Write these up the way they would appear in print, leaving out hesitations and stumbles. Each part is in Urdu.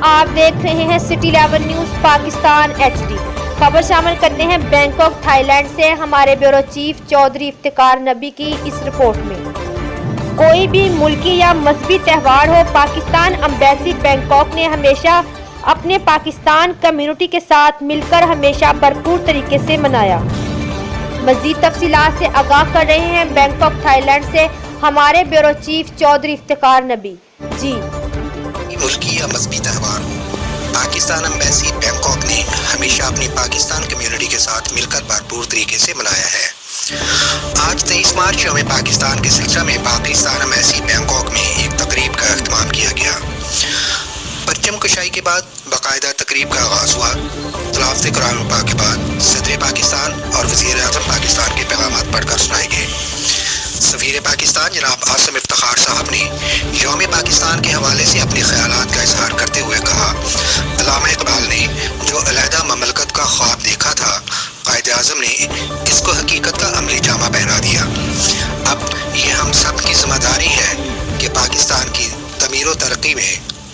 آپ دیکھ رہے ہیں سٹی 11 نیوز پاکستان HD۔ خبر شامل کرتے ہیں بینکاک تھائی لینڈ سے ہمارے بیورو چیف چودھری افتخار نبی کی اس رپورٹ میں۔ کوئی بھی ملکی یا مذہبی تہوار ہو، پاکستان ایمبیسی بینکاک نے ہمیشہ اپنے پاکستان کمیونٹی کے ساتھ مل کر ہمیشہ بھرپور طریقے سے منایا۔ مزید تفصیلات سے آگاہ کر رہے ہیں بینکاک تھائی لینڈ سے ہمارے بیورو چیف چودھری افتخار نبی۔ جی ملکی یا مذہبی تہوار ہو، پاکستان ایمبیسی بینکاک نے ہمیشہ اپنی پاکستان کمیونٹی کے ساتھ مل کر بھرپور طریقے سے منایا ہے۔ آج 23 مارچ یوم پاکستان کے سلسلہ میں پاکستان ایمبیسی بینکاک میں ایک تقریب کا اہتمام کیا گیا۔ پرچم کشائی کے بعد باقاعدہ تقریب کا آغاز ہوا۔ تلاوت قرآن پاک کے بعد صدر پاکستان اور وزیر اعظم پاکستان کے پیغامات پڑھ کر سنائے گئے۔ سفیر پاکستان جناب عاصم افتخار صاحب نے یوم پاکستان کے حوالے سے اپنے خیالات کا اظہار کرتے ہوئے کہا، علامہ اقبال نے جو علیحدہ مملکت کا خواب دیکھا تھا، قائد اعظم نے اس کو حقیقت کا عملی جامہ پہنا دیا۔ اب یہ ہم سب کی ذمہ داری ہے کہ پاکستان کی تعمیر و ترقی میں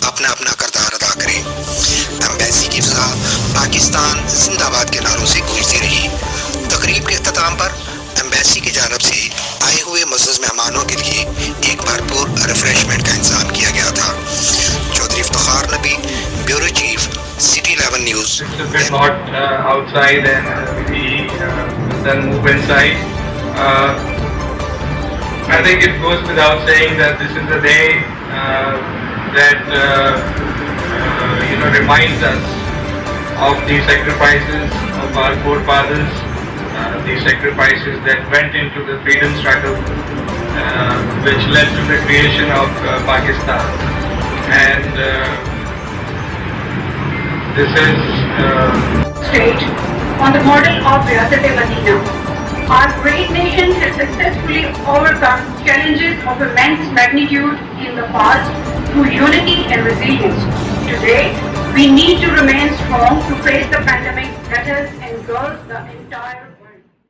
اپنا اپنا کردار ادا کریں۔ ایمبیسی کی فضا پاکستان زندہ باد کے نعروں سے گونجتی رہی۔ تقریب کے اختتام پر ایمبیسی کی جانب سے آئے ہوئے معزز مہمانوں کے لیے ایک بھرپور ریفریشمنٹ کا انتظام کیا گیا تھا۔ چودھری افتخار نبی، bureau chief, city 11 news. I think it goes without saying that this is a day that reminds us of the sacrifices of our forefathers, the sacrifices that went into the freedom struggle, which led to the creation of Pakistan. And this is state on the model of Riyasat-e-Madina. Our great nation has successfully overcome challenges of immense magnitude in the past through unity and resilience. Today, we need to remain strong to face the pandemic that has engulfed the entire